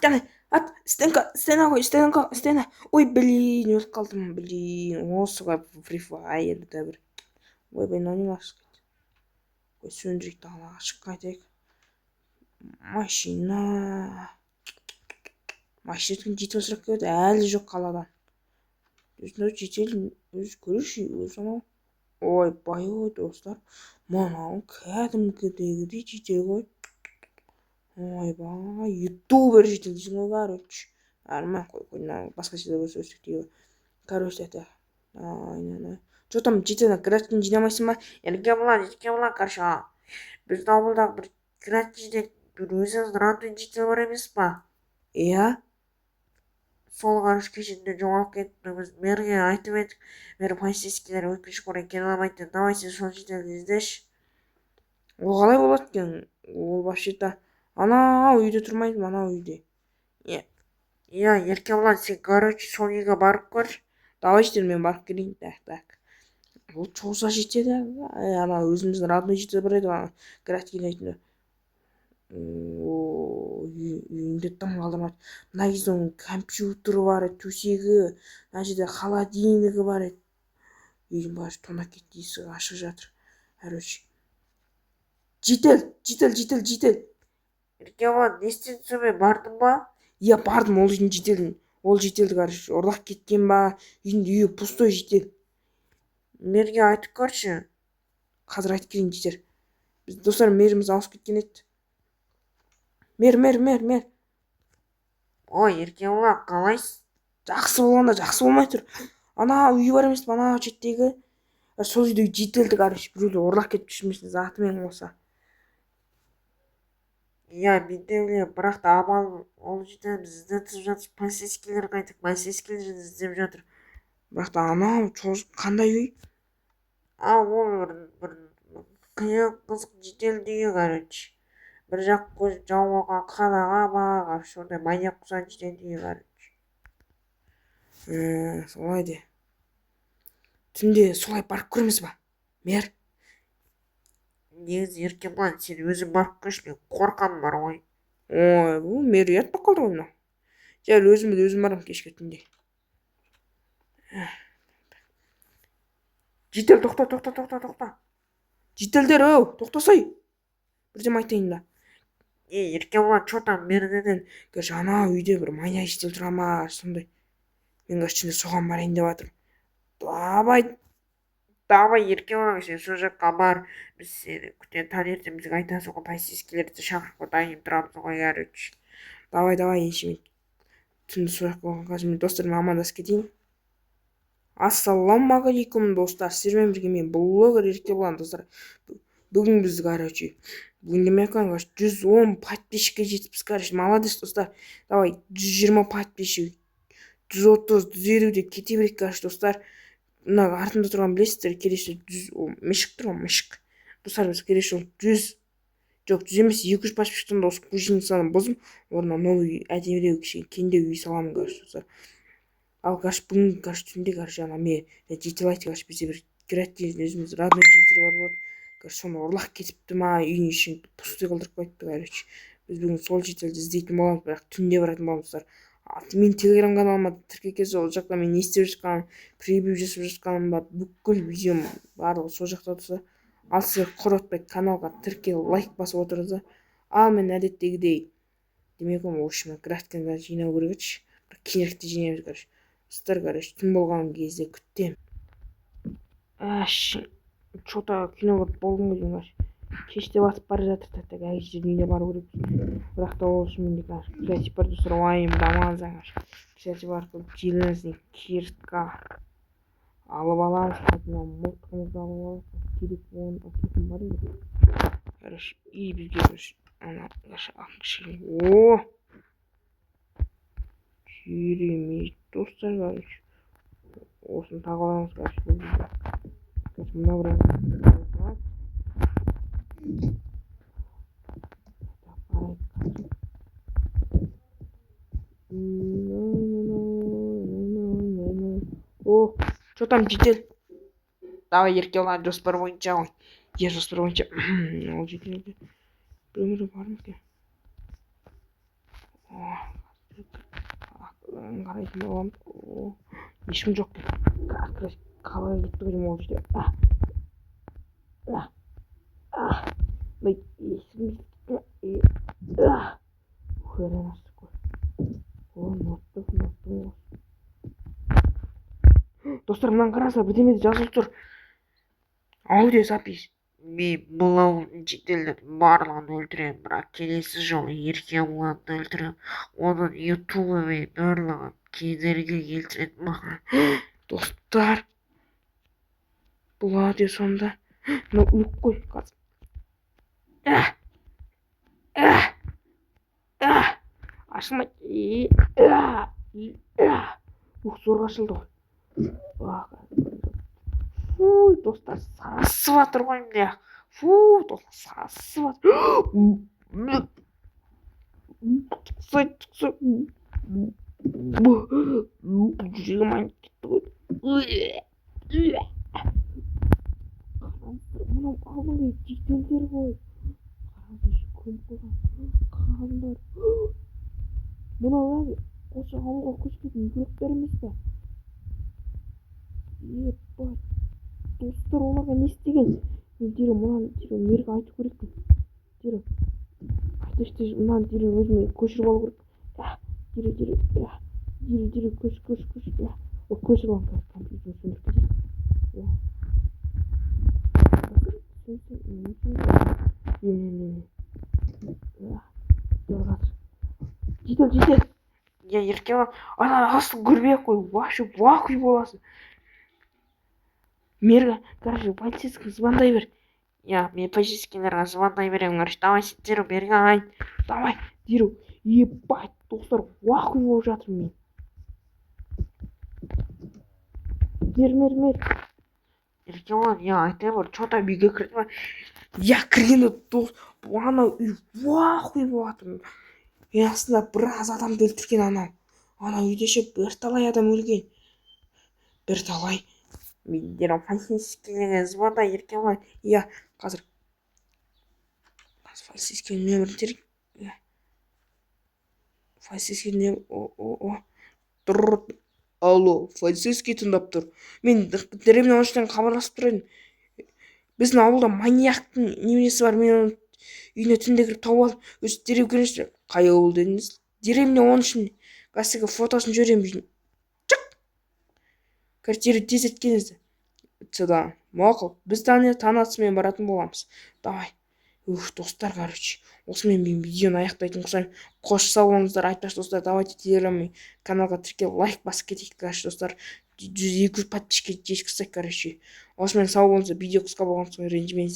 давай, ат, стена. Ой, блин, өліп қалдым, блин. Осыға Free Fire'да бір ойбай ойнамақшы. Ой, сөндірейік далаға шығып қайтайық. Машина жетіп ысырап келеді, әлі жоқ қаладан. Өзін жетелін өзі көрші, өзі анау. Ойбай, достар, мынау кәдімгідегідей жетел ғой. Ойбай, ютубер жетел дейсің ғой, короче. Нормально, қой, басқа жерде болса өстік дейі. Короче, это... Что там, жетел, графтин жинамайсың ба? Еркебұлан, короче, біздің ауылдағы бір графтинде бір өзіңіз рандom жетел бар емес па? Иә? Сол қарыш кешінде жоғалып кетті, біз мерге айтып едік, мер полицейскийлер өкінішке орай келе алмайды, давай сен сол жетелді іздеші. Ол қалай болады екен? Ол вообще-то анау үйде тұрмайды, анау үйде. Иә, Еркебұлан, сен, короче, сол үйге барып көрші. Давай жетел, мен барып келейін. Так. Ол чоса жетеді, ана өзіміздің родной жетел бар еді, графтин айтында. Үйінде тым қалдырмады. Мына кезде оның компьютері бар еді, төсегі, мына жерде холодильнигі бар еді. Үйдің бәрі тонап кетті, есігі ашық жатыр. Короче, жетел. Еркебұлан, не істедің сонымен, бардың ба? Иә, бардым, ол үйдің жетелін. Ол жетелді, короче, ұрлап кеткен ба? Үйі пустой жетел. Мерге айтып көрші. Қазір айтып келейін жетер. Біз достар меріміз ауысып кеткен еді. Мер. Ой, Еркебұлан, қалайсың? Жақсы болғанда жақсы болмай тұр. Ана үйі бар емес, ана шеттегі. Сол үйдегі жетелді, короче, біреулер ұрлап кетіп жүрмесін, затымен болса. Иә, мен де білемін, бірақ та амал ол жетел біз іздетіп жатыр. Полицейскийлер қайтып, полицейскийлер іздеп жатыр. Бірақ та анау қандай үй? Ол бір қиын қызық жетел дейі, короче. Бір жақ көз жау болған қадаға ба, короче, ондай маньяк құсан жетел дейі, короче. Солай де. Түнде солай барып көрміз ба? Мер? Негізі, Еркебұлан, сен өзің барып көрші, мен қорқам бар ғой. Бұл мер ұят болып қалды ғой мынау. Жәл өзім барам кешке түнде. Жетел, тоқта. Жетелдер, тоқтасай. Бірдем айтайын да. Еркебұлан, что там мердеден? Короче, ана үйде бір маньяк жетел тұра ма, сондай. Мен короче соған барайын деп жатырмын. Давай, Еркебұлан, сен сол жаққа бар. Біз сені күтен таңертең бізге айтасың ғой, полицейскийлерді шақырып дайын тұрамыз ғой, короче. Давай, енші мен түнді сол жаққа болған қазір мен достарыммен амандасып кетейін. Ассалаумағалейкум, достар. Сіздермен бірге мен блогер Еркебұлан, достар. Бүгін біз, короче, бүгін демек, короче, 110 подписчикке жетіппіз, короче, молодец, достар. Давай, 120 подписчик, 130, 150 деп кете берейік, короче, достар. Мына артында тұрған білесіздер, келесі мышық тұр ғой, мышық. Достар, біз келесі 100, жоқ, 100 емес, 200 подписчиктен да осы көшенің санын бұзым, орнына новый әдемілеу кеңдеу үй саламын, короче, достар. Ал, короче, бүгін, короче, түнде, короче, ана мен жетел айтты, короче, бізде бір графтин өзіміз родной жетел бар болады. Короче, соны ұрлап кетіпті ма, үйдің ішін пустой қылдырып қойыпты, короче. Біз бүгін сол жетелді іздейтін боламыз, бірақ түнде баратын боламыз, достар. Мен телеграм каналыма тіркелгенде ол жақта мен не істеп жатқаным, превью жасап жатқаным бар, бүкіл видеом барлығы сол жақта тұрса. Ал сіздер құрметпен каналға тіркел, лайк басып отырыңыздар. Ал мен әдеттегідей демек в общем графтинді жинау керек еді. Бір кейініректе жинаймыз, короче. Достар, короче, түн болған кезде күттем. Что-то кино көріп болдым ғой, короче. Кеште батып бара жатыр, тәттік әйгізді үйіне бару керек. Бірақ та ол үшін менде, короче, креатив продюсер уайымдамаңыздар, короче. Креатив арқылы желіңіздің кертка алып аламыз, қайтына мылтығымызды алып аламыз, телефон бар еді. Короче, и бізге, короче, ана, кішкене, керемет, достар, короче. Осыны тағып аламыз, короче, мына бір что там жетел? Давай, Еркебұлан, жоспар бойынша ғой. Жоспар бойынша ол жетелді. Біреулер бар ма екен? қарайтын боламыз. Ешкім жоқ. Қалай кетті ғой деймін ол жерде. Достар, мынаны қараңыздар, бірдеме жазылып тұр. Аудиозапись. Мен бұл жителердің барлығын өлтіремін, бірақ келесі жолы еркебұланды өлтіремін. Оның ютубы мен барлығын кедергі келтіретін маған. Достар, бұл аудио сонда. Мына өліп қой қазір. Ашылмайды. Зорға ашылды ғой. Фуй, достар, сасып жатыр ғой міне. Фу, достар, сасып жатыр. Жүрегім айнып кетті ғой. Мынау алдыңғы жителдер ғой. Қараңыздар, көміп қойған. Қараңыздар. Мынау әлі осы ауылға көшпейтін игіліктер емес пе? Ебать. Достар, оларға не істеген? Мен дереу мынаны мерге айту керекпін. Дереу. Айтышты, мынаны дереу өзіме көшіріп алу керек. Дереу. Көш. Көшіріп алам компьютерді сөндіріп кетейін. Жедел. Я еркебұлан. Ана астын көрмей-ақ қой. Вообще вахуй боласың. Мерга, короче, полицейский звондай бер. Мен полицейскийлерге звондай беремін, короче. Давай сен дереу берге айн. Давай, дереу. Ебать, достар, вахуй болып жатыр мен. Мер. Еркебұлан, айтайын бар, что-то үйге кірді ма? Кіргенде анау үй вахуй болып жатыр. Астында біраз адамды өлтірген анау. Анау үйде ше бірталай адам өлген. Бірталай. Мен дереу полицейскийлерге звондай, Еркебұлан. Қазір полицейский нөмірін терейік. Полицейский нөмір. Тұр. Алло, полицейский тыңдап тұр. Мен деревня оншыдан хабарласып тұр едім. Біздің ауылда маньяктың немересі бар. Мен оның үйіне түнде кіріп тауып алып, өзі дереу келіңіздер. Қай ауыл дедіңіз? Деревня оншын. Газетеге фотосын жіберемін. Дереу тез еткеніңізді. Да, мақұл. Біз танысымен баратын боламыз. Давай. Достар, короче. Осымен мен видеоны аяқтайтын болсам, қош сау болыңыздар. Айтпақшы достар, давайте телеграм каналға тіркеліп лайк басып кетейік, короче, достар. 100-200 подписчикке жеткізсек, короче. Осымен сау болыңыздар. Видео қысқа болған соң ренжімеңіздер.